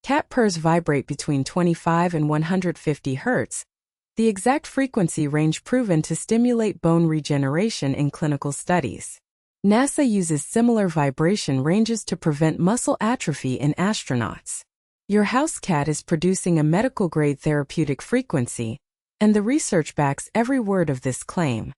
Cat purrs vibrate between 25 and 150 Hz, the exact frequency range proven to stimulate bone regeneration in clinical studies. NASA uses similar vibration ranges to prevent muscle atrophy in astronauts. Your house cat is producing a medical-grade therapeutic frequency, and the research backs every word of this claim.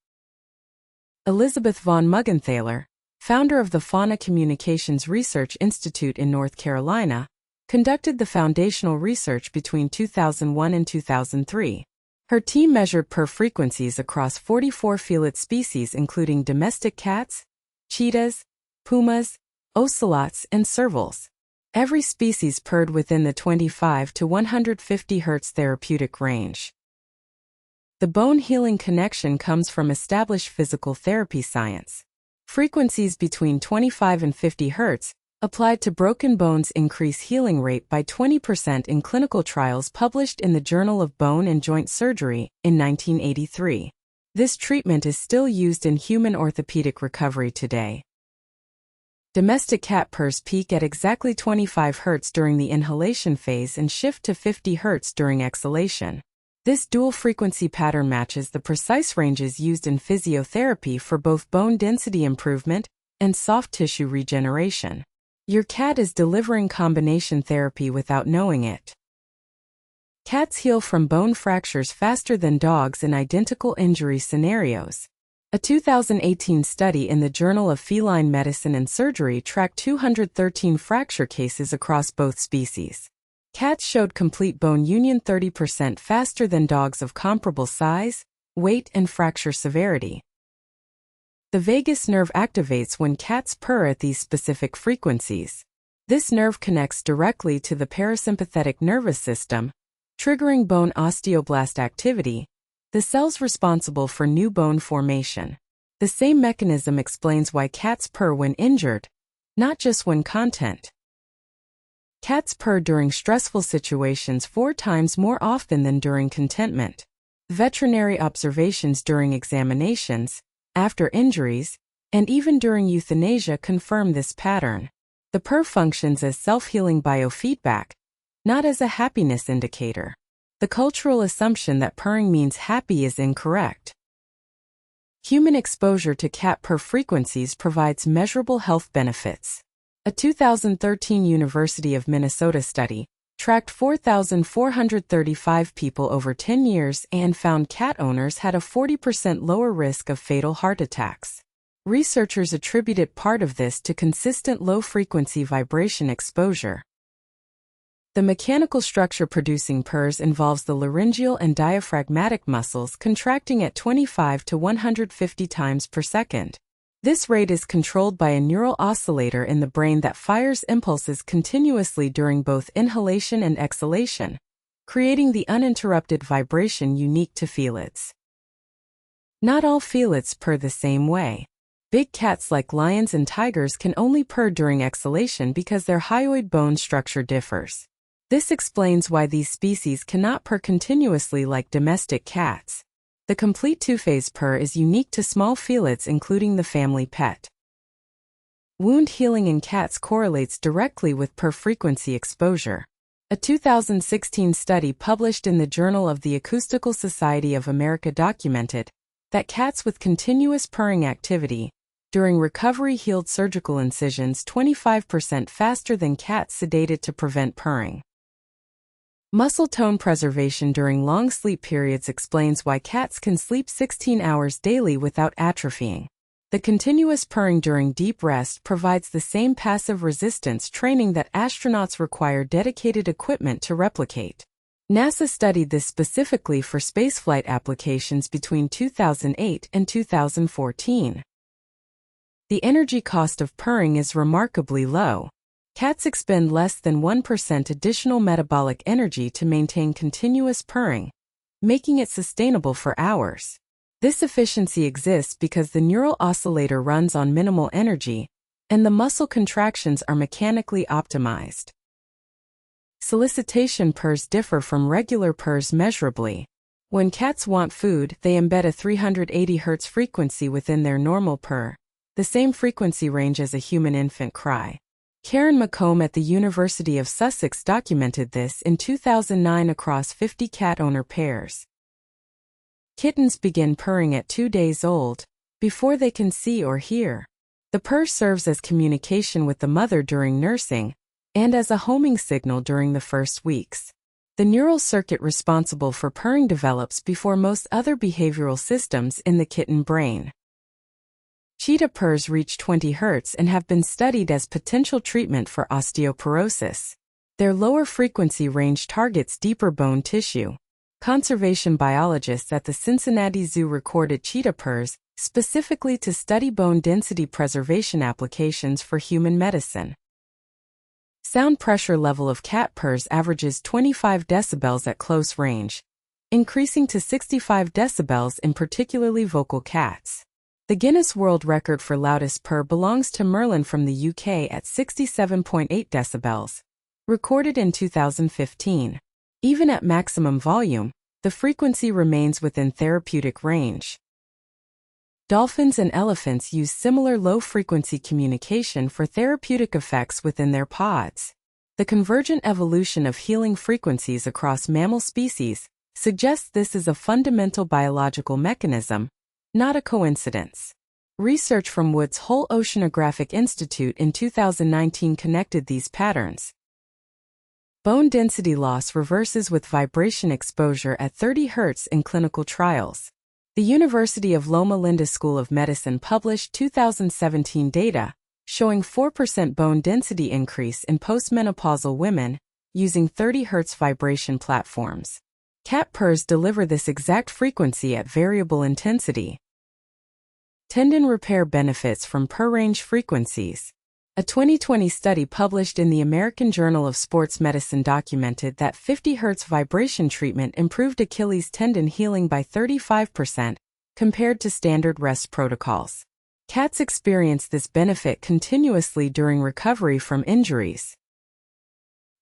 Elizabeth von Muggenthaler, founder of the Fauna Communications Research Institute in North Carolina, conducted the foundational research between 2001 and 2003. Her team measured purr frequencies across 44 feline species including domestic cats, cheetahs, pumas, ocelots, and servals. Every species purred within the 25 to 150 Hz therapeutic range. The bone-healing connection comes from established physical therapy science. Frequencies between 25 and 50 Hz, applied to broken bones increase healing rate by 20% in clinical trials published in the Journal of Bone and Joint Surgery in 1983. This treatment is still used in human orthopedic recovery today. Domestic cat purrs peak at exactly 25 Hz during the inhalation phase and shift to 50 Hz during exhalation. This dual-frequency pattern matches the precise ranges used in physiotherapy for both bone density improvement and soft tissue regeneration. Your cat is delivering combination therapy without knowing it. Cats heal from bone fractures faster than dogs in identical injury scenarios. A 2018 study in the Journal of Feline Medicine and Surgery tracked 213 fracture cases across both species. Cats showed complete bone union 30% faster than dogs of comparable size, weight, and fracture severity. The vagus nerve activates when cats purr at these specific frequencies. This nerve connects directly to the parasympathetic nervous system, triggering bone osteoblast activity, the cells responsible for new bone formation. The same mechanism explains why cats purr when injured, not just when content. Cats purr during stressful situations 4 times more often than during contentment. Veterinary observations during examinations, after injuries, and even during euthanasia confirm this pattern. The purr functions as self-healing biofeedback, not as a happiness indicator. The cultural assumption that purring means happy is incorrect. Human exposure to cat purr frequencies provides measurable health benefits. A 2013 University of Minnesota study tracked 4,435 people over 10 years and found cat owners had a 40% lower risk of fatal heart attacks. Researchers attributed part of this to consistent low-frequency vibration exposure. The mechanical structure producing purrs involves the laryngeal and diaphragmatic muscles contracting at 25 to 150 times per second. This rate is controlled by a neural oscillator in the brain that fires impulses continuously during both inhalation and exhalation, creating the uninterrupted vibration unique to felids. Not all felids purr the same way. Big cats like lions and tigers can only purr during exhalation because their hyoid bone structure differs. This explains why these species cannot purr continuously like domestic cats. The complete two-phase purr is unique to small felids including the family pet. Wound healing in cats correlates directly with purr frequency exposure. A 2016 study published in the Journal of the Acoustical Society of America documented that cats with continuous purring activity during recovery healed surgical incisions 25% faster than cats sedated to prevent purring. Muscle tone preservation during long sleep periods explains why cats can sleep 16 hours daily without atrophying. The continuous purring during deep rest provides the same passive resistance training that astronauts require dedicated equipment to replicate. NASA studied this specifically for spaceflight applications between 2008 and 2014. The energy cost of purring is remarkably low. Cats expend less than 1% additional metabolic energy to maintain continuous purring, making it sustainable for hours. This efficiency exists because the neural oscillator runs on minimal energy, and the muscle contractions are mechanically optimized. Solicitation purrs differ from regular purrs measurably. When cats want food, they embed a 380 Hz frequency within their normal purr, the same frequency range as a human infant cry. Karen McComb at the University of Sussex documented this in 2009 across 50 cat owner pairs. Kittens begin purring at 2 days old, before they can see or hear. The purr serves as communication with the mother during nursing, and as a homing signal during the first weeks. The neural circuit responsible for purring develops before most other behavioral systems in the kitten brain. Cheetah purrs reach 20 Hz and have been studied as potential treatment for osteoporosis. Their lower frequency range targets deeper bone tissue. Conservation biologists at the Cincinnati Zoo recorded cheetah purrs specifically to study bone density preservation applications for human medicine. Sound pressure level of cat purrs averages 25 decibels at close range, increasing to 65 decibels in particularly vocal cats. The Guinness World Record for loudest purr belongs to Merlin from the UK at 67.8 decibels, recorded in 2015. Even at maximum volume, the frequency remains within therapeutic range. Dolphins and elephants use similar low-frequency communication for therapeutic effects within their pods. The convergent evolution of healing frequencies across mammal species suggests this is a fundamental biological mechanism, not a coincidence. Research from Woods Hole Oceanographic Institute in 2019 connected these patterns. Bone density loss reverses with vibration exposure at 30 Hz in clinical trials. The University of Loma Linda School of Medicine published 2017 data showing 4% bone density increase in postmenopausal women using 30 Hz vibration platforms. Cat purrs deliver this exact frequency at variable intensity. Tendon repair benefits from purr range frequencies. A 2020 study published in the American Journal of Sports Medicine documented that 50 Hz vibration treatment improved Achilles tendon healing by 35% compared to standard rest protocols. Cats experience this benefit continuously during recovery from injuries.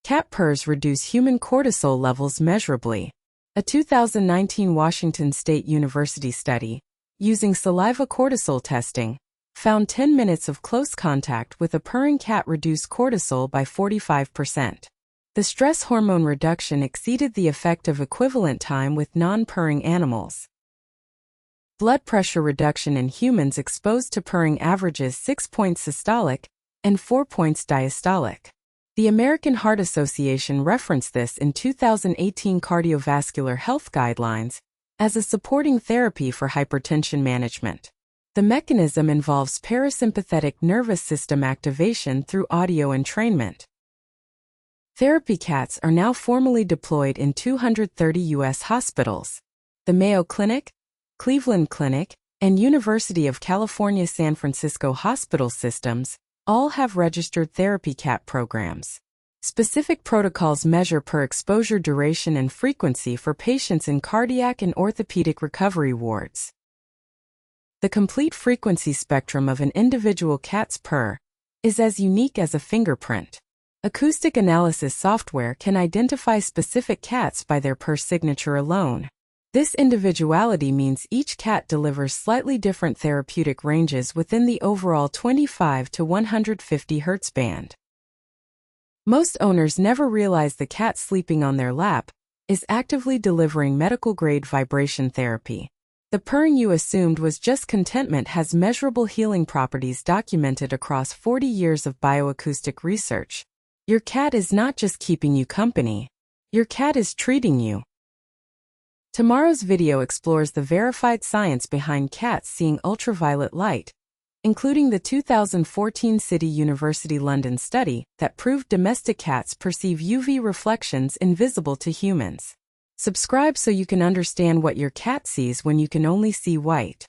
Cat purrs reduce human cortisol levels measurably. A 2019 Washington State University study, using saliva cortisol testing, found 10 minutes of close contact with a purring cat reduced cortisol by 45%. The stress hormone reduction exceeded the effect of equivalent time with non-purring animals. Blood pressure reduction in humans exposed to purring averages 6 points systolic and 4 points diastolic. The American Heart Association referenced this in 2018 cardiovascular health guidelines as a supporting therapy for hypertension management. The mechanism involves parasympathetic nervous system activation through audio entrainment. Therapy cats are now formally deployed in 230 U.S. hospitals. The Mayo Clinic, Cleveland Clinic, and University of California San Francisco hospital systems all have registered therapy cat programs. Specific protocols measure per exposure duration and frequency for patients in cardiac and orthopedic recovery wards. The complete frequency spectrum of an individual cat's purr is as unique as a fingerprint. Acoustic analysis software can identify specific cats by their purr signature alone. This individuality means each cat delivers slightly different therapeutic ranges within the overall 25 to 150 Hz band. Most owners never realize the cat sleeping on their lap is actively delivering medical-grade vibration therapy. The purring you assumed was just contentment has measurable healing properties documented across 40 years of bioacoustic research. Your cat is not just keeping you company. Your cat is treating you. Tomorrow's video explores the verified science behind cats seeing ultraviolet light, including the 2014 City University London study that proved domestic cats perceive UV reflections invisible to humans. Subscribe so you can understand what your cat sees when you can only see white.